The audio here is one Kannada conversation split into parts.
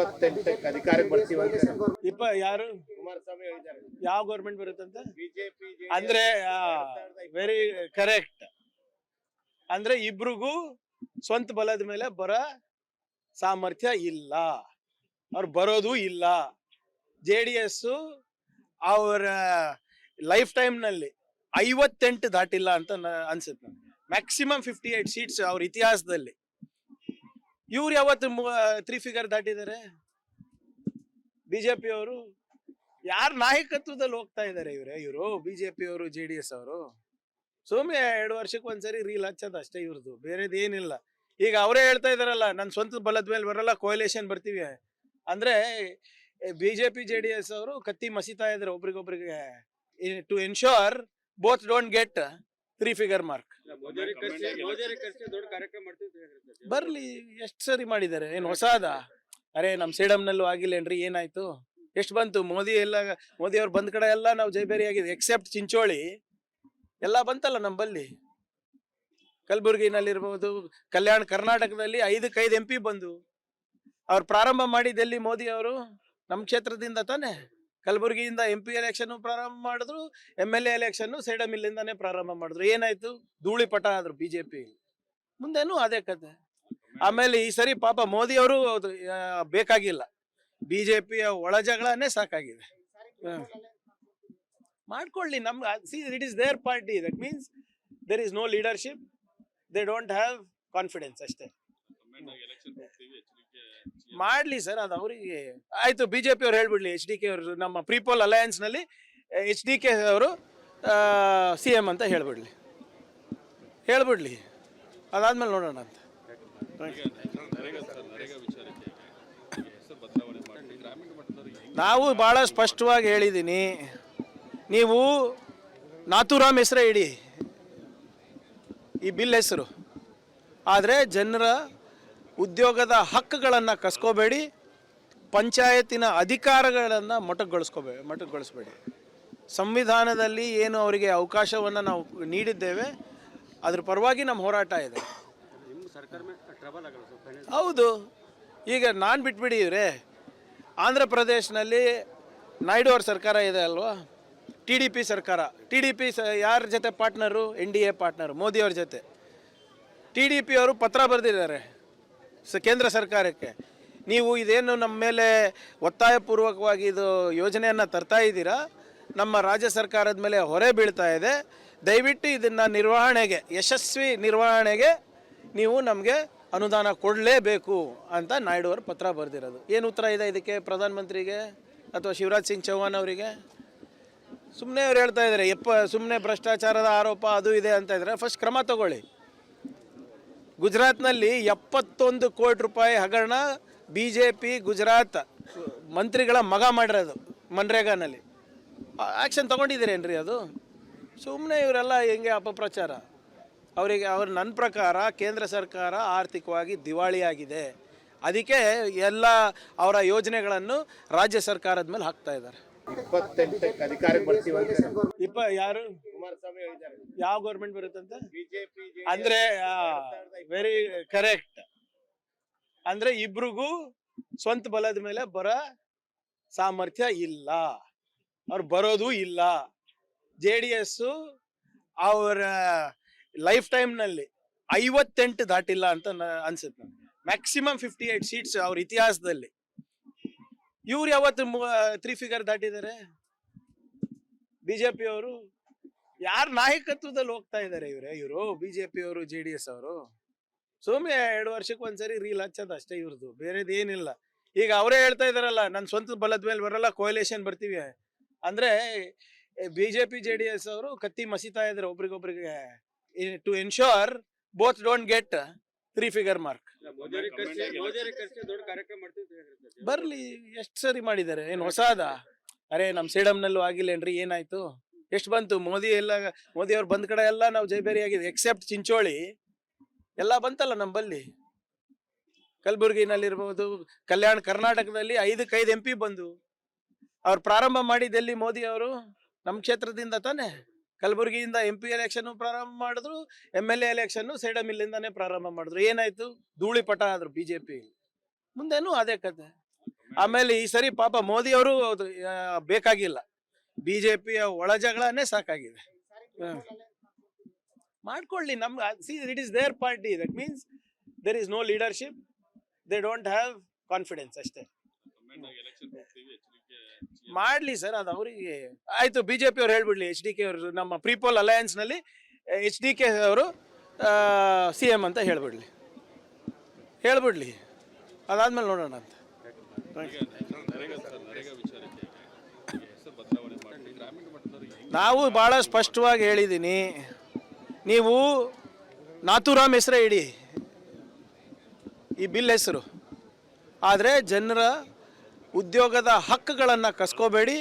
28ಕ್ಕೆ ಅಧಿಕಾರಕ್ಕೆ ಬರ್ತೀವಿ ಅಂತ ಯಾರು ಕುಮಾರಸ್ವಾಮಿ ಹೇಳಿದ್ದಾರೆ. ಯಾವ ಗೌರ್ಮೆಂಟ್ ಬರುತ್ತಂತ ಬಿಜೆಪಿ ಅಂದ್ರೆ ವೆರಿ ಕರೆಕ್ಟ್. ಅಂದ್ರೆ ಇಬ್ರಿಗೂ ಸ್ವಂತ ಬಲದ ಮೇಲೆ ಬರೋ ಸಾಮರ್ಥ್ಯ ಇಲ್ಲ, ಅವ್ರು ಬರೋದು ಇಲ್ಲ. JDS ಅವರ ಲೈಫ್ ಟೈಮ್ ನಲ್ಲಿ 58 ದಾಟಿಲ್ಲ ಅಂತ ಅನ್ಸುತ್ತೆ. ಮ್ಯಾಕ್ಸಿಮಮ್ 58 ಸೀಟ್ಸ್ ಅವ್ರ ಇತಿಹಾಸದಲ್ಲಿ. ಇವ್ರು ಯಾವತ್ತು 3 ಫಿಗರ್ ದಾಟಿದ್ದಾರೆ? ಬಿಜೆಪಿ ಅವರು ಯಾರ ನಾಯಕತ್ವದಲ್ಲಿ ಹೋಗ್ತಾ ಇದ್ದಾರೆ ಇವರು ಬಿಜೆಪಿ ಅವರು JDS ಅವರು ಸುಮ್ಮನೆ 2 ವರ್ಷಕ್ಕೆ ಒಂದ್ಸರಿ ರೀಲ್ ಹಚ್ಚೋದು ಅಷ್ಟೇ ಇವ್ರದ್ದು, ಬೇರೆದೇನಿಲ್ಲ. ಈಗ ಅವರೇ ಹೇಳ್ತಾ ಇದಾರಲ್ಲ, ನನ್ನ ಸ್ವಂತ ಬಲದ ಮೇಲೆ ಬರಲ್ಲ, ಕೋಯಲೇಷನ್ ಬರ್ತೀವಿ ಅಂದ್ರೆ. ಬಿಜೆಪಿ JDS ಅವರು ಕತ್ತಿ ಮಸಿತಾ ಇದ್ದಾರೆ ಒಬ್ರಿಗೊಬ್ರಿಗೆ to ensure both don't get 3 figure mark. ಬರ್ಲಿ, ಎಷ್ಟು ಸರಿ ಮಾಡಿದ್ದಾರೆ, ಏನ್ ಹೊಸಾದ? ಅರೆ ನಮ್ ಸೇಡಂನಲ್ಲೂ ಆಗಿಲ್ಲೇನ್ರಿ, ಏನಾಯ್ತು? ಎಷ್ಟು ಬಂತು? ಮೋದಿ ಅವ್ರು ಬಂದ್ ಕಡೆ ಎಲ್ಲ ನಾವು ಜೈಬೇರಿ ಆಗಿದೆ, ಎಕ್ಸೆಪ್ಟ್ ಚಿಂಚೋಳಿ ಎಲ್ಲ ಬಂತಲ್ಲ ನಂಬಲ್ಲಿ. ಕಲಬುರಗಿನಲ್ಲಿರ್ಬೋದು, ಕರ್ನಾಟಕದಲ್ಲಿ 5 MP ಬಂದು ಅವ್ರು ಪ್ರಾರಂಭ ಮಾಡಿದ್ದೆಲ್ಲಿ? ಮೋದಿ ಅವರು ನಮ್ಮ ಕ್ಷೇತ್ರದಿಂದ ತಾನೆ. ಕಲಬುರಗಿಯಿಂದ MP ಎಲೆಕ್ಷನ್ ಪ್ರಾರಂಭ ಮಾಡಿದ್ರು, MLA ಎಲೆಕ್ಷನ್ ಸೇಡಂ ಇಲ್ಲಿಂದಾನೇ ಪ್ರಾರಂಭ ಮಾಡಿದ್ರು. ಏನಾಯ್ತು? ಧೂಳಿಪಟ ಆದ್ರು ಬಿಜೆಪಿ. ಮುಂದೇನು ಅದೇ ಕತೆ. ಆಮೇಲೆ ಈ ಸರಿ ಪಾಪ ಮೋದಿ ಅವರು ಬೇಕಾಗಿಲ್ಲ, ಬಿಜೆಪಿಯ ಒಳ ಜಗಳನೇ ಸಾಕಾಗಿದೆ. ಮಾಡ್ಕೊಳ್ಳಿ, it is their party. That means there is no leadership, they don't have confidence ಅಷ್ಟೇ. ಮಾಡ್ಲಿ ಸರ್, ಅದು ಅವರಿಗೆ ಆಯ್ತು. ಬಿಜೆಪಿ ಅವ್ರು ಹೇಳ್ಬಿಡ್ಲಿ, HDK ಅವರು ನಮ್ಮ ಪ್ರೀಪೋಲ್ ಅಲಯನ್ಸ್ ನಲ್ಲಿ HDK ಅವರು CM ಅಂತ ಹೇಳ್ಬಿಡ್ಲಿ. ಅದಾದ್ಮೇಲೆ ನೋಡೋಣ ಅಂತ. ನಾವು ಬಹಳ ಸ್ಪಷ್ಟವಾಗಿ ಹೇಳಿದ್ದೀನಿ, ನೀವು ನಾಥೂರಾಮ್ ಹೆಸರೇ ಇಡಿ ಈ ಬಿಲ್ ಹೆಸರು, ಆದರೆ ಜನರ ಉದ್ಯೋಗದ ಹಕ್ಕುಗಳನ್ನು ಕಸ್ಕೋಬೇಡಿ, ಪಂಚಾಯತಿನ ಅಧಿಕಾರಗಳನ್ನು ಮೊಟಕುಗೊಳಿಸ್ಬೇಡಿ. ಸಂವಿಧಾನದಲ್ಲಿ ಏನು ಅವರಿಗೆ ಅವಕಾಶವನ್ನು ನಾವು ನೀಡಿದ್ದೇವೆ, ಅದ್ರ ಪರವಾಗಿ ನಮ್ಮ ಹೋರಾಟ ಇದೆ. ಹೌದು, ಈಗ ನಾನು ಬಿಟ್ಬಿಡಿ ಇವ್ರೆ. ಆಂಧ್ರ ಪ್ರದೇಶನಲ್ಲಿ ನಾಯ್ಡು ಅವ್ರ ಸರ್ಕಾರ ಇದೆ ಅಲ್ವಾ, TDP ಸರ್ಕಾರ. TDP ಯಾರ ಜೊತೆ ಪಾರ್ಟ್ನರು? NDA ಪಾರ್ಟ್ನರು, ಮೋದಿ ಅವ್ರ ಜೊತೆ. TDP ಅವರು ಪತ್ರ ಬರೆದಿದ್ದಾರೆ ಕೇಂದ್ರ ಸರ್ಕಾರಕ್ಕೆ, ನೀವು ಇದೇನು ನಮ್ಮ ಮೇಲೆ ಒತ್ತಾಯಪೂರ್ವಕವಾಗಿ ಇದು ಯೋಜನೆಯನ್ನು ತರ್ತಾ ಇದ್ದೀರಾ, ನಮ್ಮ ರಾಜ್ಯ ಸರ್ಕಾರದ ಮೇಲೆ ಹೊರೆ ಬೀಳ್ತಾ ಇದೆ, ದಯವಿಟ್ಟು ಇದನ್ನು ಯಶಸ್ವಿ ನಿರ್ವಹಣೆಗೆ ನೀವು ನಮಗೆ ಅನುದಾನ ಕೊಡಲೇಬೇಕು ಅಂತ ನಾಯ್ಡು ಅವರು ಪತ್ರ ಬರೆದಿರೋದು. ಏನು ಉತ್ತರ ಇದೆ ಇದಕ್ಕೆ ಪ್ರಧಾನಮಂತ್ರಿಗೆ ಅಥವಾ ಶಿವರಾಜ್ ಸಿಂಗ್ ಚೌಹಾಣ್ ಅವರಿಗೆ? ಸುಮ್ಮನೆ ಅವ್ರು ಹೇಳ್ತಾ ಇದ್ದಾರೆ, ಸುಮ್ಮನೆ ಭ್ರಷ್ಟಾಚಾರದ ಆರೋಪ ಅದು ಇದೆ ಅಂತ ಇದ್ದಾರೆ. ಫಸ್ಟ್ ಕ್ರಮ ತಗೊಳ್ಳಿ. ಗುಜರಾತ್ನಲ್ಲಿ 71 ಕೋಟಿ ರೂಪಾಯಿ ಹಗರಣ BJP ಗುಜರಾತ್ ಮಂತ್ರಿಗಳ ಮಗ ಮಾಡಿರೋದು ಮನ್ರೇಗಾನಲ್ಲಿ. ಆ್ಯಕ್ಷನ್ ತೊಗೊಂಡಿದ್ದೀರೇನ್ರಿ? ಅದು ಸುಮ್ಮನೆ ಇವರೆಲ್ಲ ಹೆಂಗೆ ಅಪಪ್ರಚಾರ. ನನ್ನ ಪ್ರಕಾರ ಕೇಂದ್ರ ಸರ್ಕಾರ ಆರ್ಥಿಕವಾಗಿ ದಿವಾಳಿಯಾಗಿದೆ, ಅದಕ್ಕೆ ಎಲ್ಲ ಅವರ ಯೋಜನೆಗಳನ್ನು ರಾಜ್ಯ ಸರ್ಕಾರದ ಮೇಲೆ ಹಾಕ್ತಾ ಇದ್ದಾರೆ. 28ಕ್ಕೆ ಅಧಿಕಾರಕ್ಕೆ ಬರ್ತೀವಿ ಅಂತ ಯಾರು ಕುಮಾರಸ್ವಾಮಿ ಹೇಳಿದ್ದಾರೆ. ಯಾವ ಗೌರ್ಮೆಂಟ್ ಬರುತ್ತಂತ? ಬಿಜೆಪಿ ಅಂದ್ರೆ ವೆರಿ ಕರೆಕ್ಟ್. ಅಂದ್ರೆ ಇಬ್ರಿಗೂ ಸ್ವಂತ ಬಲದ ಮೇಲೆ ಬರೋ ಸಾಮರ್ಥ್ಯ ಇಲ್ಲ, ಅವ್ರು ಬರೋದು ಇಲ್ಲ. JDS ಅವರ ಲೈಫ್ ಟೈಮ್ ನಲ್ಲಿ 58 ದಾಟಿಲ್ಲ ಅಂತ ಅನ್ಸುತ್ತೆ. ಮ್ಯಾಕ್ಸಿಮಮ್ 58 ಸೀಟ್ಸ್ ಅವ್ರ ಇತಿಹಾಸದಲ್ಲಿ. ಇವ್ರು ಯಾವತ್ತು 3 ಫಿಗರ್ ದಾಟಿದ್ದಾರೆ? ಬಿಜೆಪಿ ಅವರು ಯಾರ ನಾಯಕತ್ವದಲ್ಲಿ ಹೋಗ್ತಾ ಇದ್ದಾರೆ ಇವರು ಬಿಜೆಪಿ ಅವರು JDS ಅವರು ಸುಮ್ಮನೆ 2 ವರ್ಷಕ್ಕೆ ಒಂದ್ಸರಿ ರೀಲ್ ಹಚ್ಚೋದು ಅಷ್ಟೇ ಇವ್ರದ್ದು, ಬೇರೆದೇನಿಲ್ಲ. ಈಗ ಅವರೇ ಹೇಳ್ತಾ ಇದಾರಲ್ಲ, ನನ್ನ ಸ್ವಂತ ಬಲದ ಮೇಲೆ ಬರಲ್ಲ, ಕೋಯಲೇಷನ್ ಬರ್ತೀವಿ ಅಂದ್ರೆ. ಬಿಜೆಪಿ JDS ಅವರು ಕತ್ತಿ ಮಸಿತಾ ಇದ್ದಾರೆ ಒಬ್ರಿಗೊಬ್ರಿಗೆ to ensure both don't get 3 figure mark. ಬರ್ಲಿ, ಎಷ್ಟು ಸರಿ ಮಾಡಿದ್ದಾರೆ, ಏನ್ ಹೊಸಾದ? ಅರೆ ನಮ್ ಸೇಡಂನಲ್ಲೂ ಆಗಿಲ್ಲೇನ್ರಿ, ಏನಾಯ್ತು? ಎಷ್ಟು ಬಂತು? ಮೋದಿ ಅವ್ರು ಬಂದ್ ಕಡೆ ಎಲ್ಲ ನಾವು ಜೈಬೇರಿ ಆಗಿದೆ, ಎಕ್ಸೆಪ್ಟ್ ಚಿಂಚೋಳಿ ಎಲ್ಲ ಬಂತಲ್ಲ ನಂಬಲ್ಲಿ. ಕಲಬುರಗಿನಲ್ಲಿರ್ಬೋದು, ಕರ್ನಾಟಕದಲ್ಲಿ 5 MP ಬಂದು ಅವ್ರು ಪ್ರಾರಂಭ ಮಾಡಿದ್ದೆಲ್ಲಿ? ಮೋದಿ ಅವರು ನಮ್ಮ ಕ್ಷೇತ್ರದಿಂದ ತಾನೆ. ಕಲಬುರಗಿಯಿಂದ MP ಎಲೆಕ್ಷನ್ ಪ್ರಾರಂಭ ಮಾಡಿದ್ರು, MLA ಎಲೆಕ್ಷನ್ ಸೇಡಂ ಇಲ್ಲಿಂದಾನೇ ಪ್ರಾರಂಭ ಮಾಡಿದ್ರು. ಏನಾಯ್ತು? ಧೂಳಿಪಟ ಆದ್ರು ಬಿಜೆಪಿ. ಮುಂದೇನು ಅದೇ ಕತೆ. ಆಮೇಲೆ ಈ ಸರಿ ಪಾಪ ಮೋದಿ ಅವರು ಬೇಕಾಗಿಲ್ಲ, ಬಿಜೆಪಿಯ ಒಳ ಜಗಳನೇ ಸಾಕಾಗಿದೆ. ಮಾಡ್ಕೊಳ್ಳಿ, ನಮ್ಗೆ it is their party, that means there is no leadership, they don't have confidence ಅಷ್ಟೇ. ಮಾಡ್ಲಿ ಸರ್, ಅದು ಅವರಿಗೆ ಆಯ್ತು. ಬಿಜೆಪಿ ಅವ್ರು ಹೇಳ್ಬಿಡ್ಲಿ, HDK ಅವರು ನಮ್ಮ ಪ್ರೀಪೋಲ್ ಅಲಯನ್ಸ್ ನಲ್ಲಿ HDK ಅವರು CM ಅಂತ ಹೇಳ್ಬಿಡ್ಲಿ, ಅದಾದ್ಮೇಲೆ ನೋಡೋಣ ಅಂತ. ನಾವು ಬಹಳ ಸ್ಪಷ್ಟವಾಗಿ ಹೇಳಿದ್ದೀನಿ, ನೀವು ನಾಥೂರಾಮ್ ಹೆಸರೇ ಇಡಿ ಈ ಬಿಲ್ ಹೆಸರು, ಆದರೆ ಜನರ ಉದ್ಯೋಗದ ಹಕ್ಕುಗಳನ್ನು ಕಸ್ಕೋಬೇಡಿ,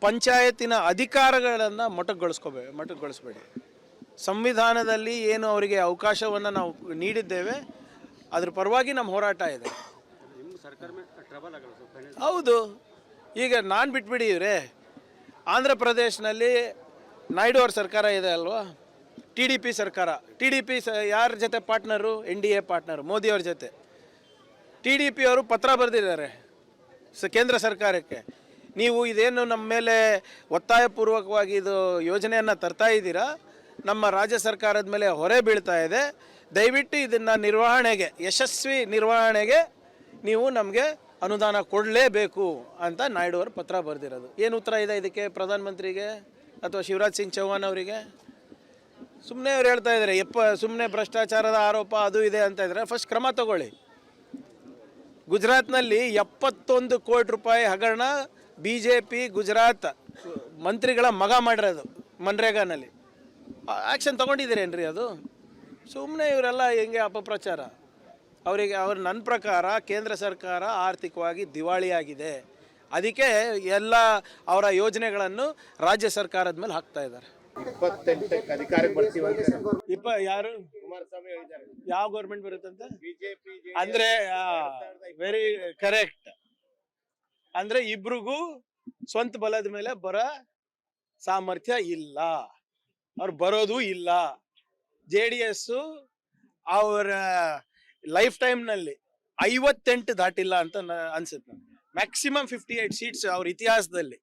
ಪಂಚಾಯತಿನ ಅಧಿಕಾರಗಳನ್ನು ಮೊಟಕುಗೊಳಿಸ್ಬೇಡಿ. ಸಂವಿಧಾನದಲ್ಲಿ ಏನು ಅವರಿಗೆ ಅವಕಾಶವನ್ನು ನಾವು ನೀಡಿದ್ದೇವೆ, ಅದ್ರ ಪರವಾಗಿ ನಮ್ಮ ಹೋರಾಟ ಇದೆ. ಹೌದು, ಈಗ ನಾನು ಬಿಟ್ಬಿಡಿ ಇವರೇ, ಆಂಧ್ರ ಪ್ರದೇಶನಲ್ಲಿ ನಾಯ್ಡು ಅವ್ರ ಸರ್ಕಾರ ಇದೆ ಅಲ್ವಾ, TDP ಸರ್ಕಾರ. TDP ಯಾರ ಜೊತೆ ಪಾರ್ಟ್ನರು? NDA ಪಾರ್ಟ್ನರು, ಮೋದಿ ಅವ್ರ ಜೊತೆ. TDP ಅವರು ಪತ್ರ ಬರೆದಿದ್ದಾರೆ ಕೇಂದ್ರ ಸರ್ಕಾರಕ್ಕೆ, ನೀವು ಇದೇನು ನಮ್ಮ ಮೇಲೆ ಒತ್ತಾಯಪೂರ್ವಕವಾಗಿ ಇದು ಯೋಜನೆಯನ್ನು ತರ್ತಾ ಇದ್ದೀರಾ, ನಮ್ಮ ರಾಜ್ಯ ಸರ್ಕಾರದ ಮೇಲೆ ಹೊರೆ ಬೀಳ್ತಾ ಇದೆ, ದಯವಿಟ್ಟು ಇದನ್ನು ನಿರ್ವಹಣೆಗೆ, ಯಶಸ್ವಿ ನಿರ್ವಹಣೆಗೆ ನೀವು ನಮಗೆ ಅನುದಾನ ಕೊಡಲೇಬೇಕು ಅಂತ ನಾಯ್ಡು ಅವರು ಪತ್ರ ಬರೆದಿರೋದು. ಏನು ಉತ್ತರ ಇದೆ ಇದಕ್ಕೆ ಪ್ರಧಾನಮಂತ್ರಿಗೆ ಅಥವಾ ಶಿವರಾಜ್ ಸಿಂಗ್ ಚೌಹಾಣ್ ಅವರಿಗೆ? ಸುಮ್ಮನೆ ಅವ್ರು ಹೇಳ್ತಾ ಇದ್ದಾರೆ, ಸುಮ್ಮನೆ ಭ್ರಷ್ಟಾಚಾರದ ಆರೋಪ ಅದು ಇದೆ ಅಂತ ಇದ್ದಾರೆ. ಫಸ್ಟ್ ಕ್ರಮ ತಗೊಳ್ಳಿ. ಗುಜರಾತ್ನಲ್ಲಿ 71 ಕೋಟಿ ರೂಪಾಯಿ ಹಗರಣ BJP ಗುಜರಾತ್ ಮಂತ್ರಿಗಳ ಮಗ ಮಾಡಿರೋದು ಮನ್ರೇಗಾನಲ್ಲಿ. ಆ್ಯಕ್ಷನ್ ತೊಗೊಂಡಿದ್ದೀರೇನ್ರಿ? ಅದು ಸುಮ್ಮನೆ ಇವರೆಲ್ಲ ಹೆಂಗೆ ಅಪಪ್ರಚಾರ. ನನ್ನ ಪ್ರಕಾರ ಕೇಂದ್ರ ಸರ್ಕಾರ ಆರ್ಥಿಕವಾಗಿ ದಿವಾಳಿಯಾಗಿದೆ, ಅದಕ್ಕೆ ಎಲ್ಲ ಅವರ ಯೋಜನೆಗಳನ್ನು ರಾಜ್ಯ ಸರ್ಕಾರದ ಮೇಲೆ ಹಾಕ್ತಾ ಇದ್ದಾರೆ. 28ಕ್ಕೆ ಅಧಿಕಾರಕ್ಕೆ ಬರ್ತೀವಿ ಅಂತ ಯಾರು ಕುಮಾರಸ್ವಾಮಿ ಹೇಳಿದ್ದಾರೆ. ಯಾವ ಗೌರ್ಮೆಂಟ್ ಬರುತ್ತಂತೆ? BJP ಅಂದ್ರೆ ವೆರಿ ಕರೆಕ್ಟ್. ಅಂದ್ರೆ ಇಬ್ರಿಗೂ ಸ್ವಂತ ಬಲದ ಮೇಲೆ ಬರೋ ಸಾಮರ್ಥ್ಯ ಇಲ್ಲ, ಅವ್ರು ಬರೋದು ಇಲ್ಲ. JDS ಅವರ ಲೈಫ್ ಟೈಮ್ನಲ್ಲಿ 58 ದಾಟಿಲ್ಲ ಅಂತ ಅನ್ಸುತ್ತೆ ನನಗೆ. ಮ್ಯಾಕ್ಸಿಮಮ್ 58 ಸೀಟ್ಸ್ ಅವ್ರ ಇತಿಹಾಸದಲ್ಲಿ.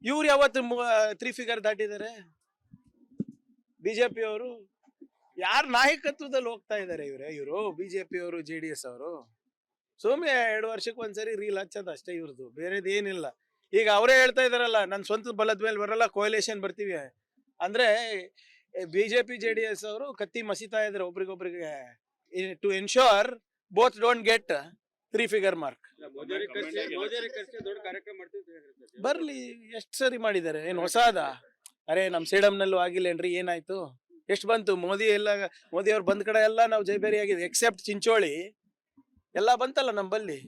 ಇವ್ರು ಯಾವತ್ತು 3 ಫಿಗರ್ ದಾಟಿದ್ದಾರೆ? BJP ಅವರು ಯಾರ ನಾಯಕತ್ವದಲ್ಲಿ ಹೋಗ್ತಾ ಇದ್ದಾರೆ ಇವರು BJP ಅವರು JDS ಅವರು? ಸುಮ್ಮನೆ 2 ವರ್ಷಕ್ಕೆ ಒಂದ್ಸರಿ ರೀಲ್ ಹಚ್ಚೋದು ಅಷ್ಟೇ ಇವ್ರದ್ದು, ಬೇರೆದೇನಿಲ್ಲ. ಈಗ ಅವರೇ ಹೇಳ್ತಾ ಇದಾರಲ್ಲ, ನನ್ನ ಸ್ವಂತ ಬಲದ ಮೇಲೆ ಬರಲ್ಲ, ಕೋಯಲೇಷನ್ ಬರ್ತೀವಿ ಅಂದ್ರೆ. BJP JDS ಅವರು ಕತ್ತಿ ಮಸೀತಾ ಇದ್ದಾರೆ ಒಬ್ರಿಗೊಬ್ರಿಗೆ, to ensure both don't get 3 figure mark. ಬರ್ಲಿ, ಎಷ್ಟು ಸರಿ ಮಾಡಿದ್ದಾರೆ, ಏನು ಹೊಸಾದ? ಅರೆ ನಮ್ಮ ಸೇಡಂನಲ್ಲೂ ಆಗಿಲ್ಲೇನ್ರಿ, ಏನಾಯ್ತು? ಎಷ್ಟು ಬಂತು? ಮೋದಿ ಅವ್ರು ಬಂದ ಕಡೆ ಎಲ್ಲ ನಾವು ಜೈಬೇರಿ ಆಗಿದೆ, ಎಕ್ಸೆಪ್ಟ್ ಚಿಂಚೋಳಿ ಎಲ್ಲ ಬಂತಲ್ಲ ನಮ್ಮಲ್ಲಿ.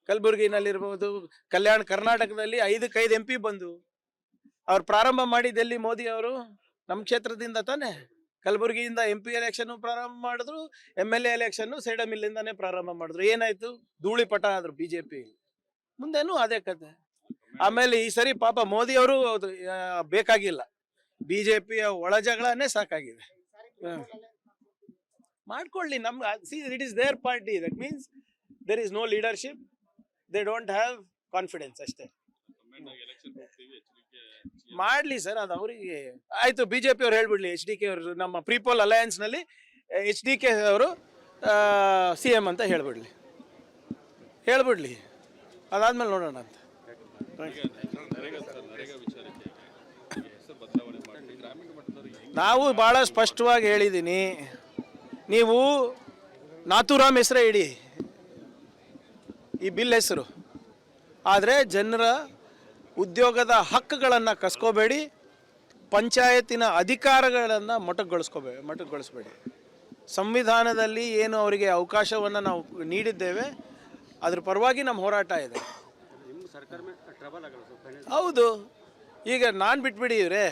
ಕಲಬುರ್ಗಿನಲ್ಲಿರ್ಬೋದು, ಕರ್ನಾಟಕದಲ್ಲಿ 5 MP ಬಂದು. ಅವ್ರು ಪ್ರಾರಂಭ ಮಾಡಿದ್ದೆಲ್ಲಿ? ಮೋದಿ ಅವರು ನಮ್ಮ ಕ್ಷೇತ್ರದಿಂದ ತಾನೆ. ಕಲಬುರ್ಗಿಯಿಂದ MP ಎಲೆಕ್ಷನ್ ಪ್ರಾರಂಭ ಮಾಡಿದ್ರು, MLA ಎಲೆಕ್ಷನ್ ಸೇಡಂ ಇಲ್ಲಿಂದಾನೇ ಪ್ರಾರಂಭ ಮಾಡಿದ್ರು. ಏನಾಯ್ತು? ಧೂಳಿಪಟ ಆದ್ರು BJP. ಮುಂದೇನು ಅದೇ ಕತೆ. ಆಮೇಲೆ ಈ ಸರಿ ಪಾಪ ಮೋದಿ ಅವರು ಬೇಕಾಗಿಲ್ಲ, ಬಿಜೆಪಿಯ ಒಳ ಜಗಳನೇ ಸಾಕಾಗಿದೆ. ಮಾಡ್ಕೊಳ್ಳಿ, ನಮ್ಗೆ it is their party, that means there is no leadership, they don't have confidence ಅಷ್ಟೇ. ಮಾಡ್ಲಿ ಸರ್, ಅದು ಅವರಿಗೆ ಆಯ್ತು. BJP ಅವ್ರು ಹೇಳ್ಬಿಡ್ಲಿ, HDK ಅವರು ನಮ್ಮ ಪ್ರೀಪೋಲ್ ಅಲಯನ್ಸ್ ನಲ್ಲಿ HDK ಅವರು CM ಅಂತ ಹೇಳ್ಬಿಡ್ಲಿ, ಅದಾದ್ಮೇಲೆ ನೋಡೋಣ ಅಂತ. ನಾವು ಬಹಳ ಸ್ಪಷ್ಟವಾಗಿ ಹೇಳಿದ್ದೀನಿ, ನೀವು ನಾಥೂರಾಮ್ ಹೆಸರೇ ಇಡಿ ಈ ಬಿಲ್ ಹೆಸರು, ಆದರೆ ಜನರ ಉದ್ಯೋಗದ ಹಕ್ಕುಗಳನ್ನು ಕಸ್ಕೋಬೇಡಿ, ಪಂಚಾಯತಿನ ಅಧಿಕಾರಗಳನ್ನು ಮೊಟಕುಗೊಳಿಸ್ಬೇಡಿ. ಸಂವಿಧಾನದಲ್ಲಿ ಏನು ಅವರಿಗೆ ಅವಕಾಶವನ್ನು ನಾವು ನೀಡಿದ್ದೇವೆ, ಅದ್ರ ಪರವಾಗಿ ನಮ್ಮ ಹೋರಾಟ ಇದೆ. ಹೌದು, ಈಗ ನಾನು ಬಿಟ್ಬಿಡಿ ಇವರೇ,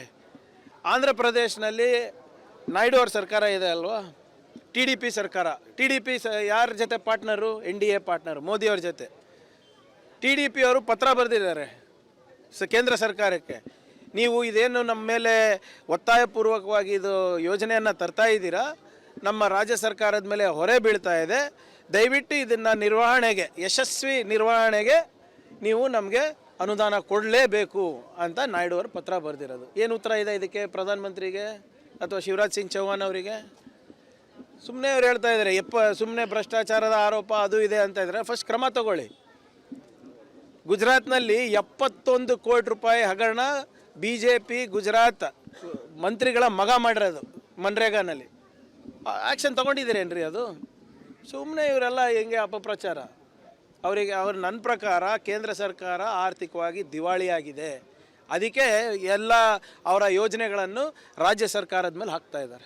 ಆಂಧ್ರ ಪ್ರದೇಶನಲ್ಲಿ ನಾಯ್ಡು ಅವ್ರ ಸರ್ಕಾರ ಇದೆ ಅಲ್ವಾ, TDP ಸರ್ಕಾರ. TDP ಯಾರ ಜೊತೆ ಪಾರ್ಟ್ನರು? NDA ಪಾರ್ಟ್ನರು, ಮೋದಿ ಅವ್ರ ಜೊತೆ. TDP ಅವರು ಪತ್ರ ಬರೆದಿದ್ದಾರೆ ಕೇಂದ್ರ ಸರ್ಕಾರಕ್ಕೆ, ನೀವು ಇದೇನು ನಮ್ಮ ಮೇಲೆ ಒತ್ತಾಯಪೂರ್ವಕವಾಗಿ ಇದು ಯೋಜನೆಯನ್ನು ತರ್ತಾ ಇದ್ದೀರಾ, ನಮ್ಮ ರಾಜ್ಯ ಸರ್ಕಾರದ ಮೇಲೆ ಹೊರೆ ಬೀಳ್ತಾ ಇದೆ, ದಯವಿಟ್ಟು ಇದನ್ನು ನಿರ್ವಹಣೆಗೆ, ಯಶಸ್ವಿ ನಿರ್ವಹಣೆಗೆ ನೀವು ನಮಗೆ ಅನುದಾನ ಕೊಡಲೇಬೇಕು ಅಂತ ನಾಯ್ಡು ಅವರು ಪತ್ರ ಬರೆದಿರೋದು. ಏನು ಉತ್ತರ ಇದೆ ಇದಕ್ಕೆ ಪ್ರಧಾನಮಂತ್ರಿಗೆ ಅಥವಾ ಶಿವರಾಜ್ ಸಿಂಗ್ ಚೌಹಾಣ್ ಅವರಿಗೆ? ಸುಮ್ಮನೆ ಅವ್ರು ಹೇಳ್ತಾ ಇದ್ದಾರೆ ಸುಮ್ಮನೆ ಭ್ರಷ್ಟಾಚಾರದ ಆರೋಪ ಅದು ಇದೆ ಅಂತ ಇದ್ದಾರೆ. ಫಸ್ಟ್ ಕ್ರಮ ತಗೊಳ್ಳಿ. ಗುಜರಾತ್ನಲ್ಲಿ 71 ಕೋಟಿ ರೂಪಾಯಿ ಹಗರಣ BJP ಗುಜರಾತ್ ಮಂತ್ರಿಗಳ ಮಗ ಮಾಡಿರೋದು ಮನ್ರೇಗಾನಲ್ಲಿ. ಆ್ಯಕ್ಷನ್ ತೊಗೊಂಡಿದ್ದೀರೇನ್ರಿ? ಅದು ಸುಮ್ಮನೆ ಇವರೆಲ್ಲ ಹೆಂಗೆ ಅಪಪ್ರಚಾರ. ನನ್ನ ಪ್ರಕಾರ ಕೇಂದ್ರ ಸರ್ಕಾರ ಆರ್ಥಿಕವಾಗಿ ದಿವಾಳಿಯಾಗಿದೆ. ಅದಕ್ಕೆ ಎಲ್ಲ ಅವರ ಯೋಜನೆಗಳನ್ನು ರಾಜ್ಯ ಸರ್ಕಾರದ ಮೇಲೆ ಹಾಕ್ತಾ ಇದ್ದಾರೆ.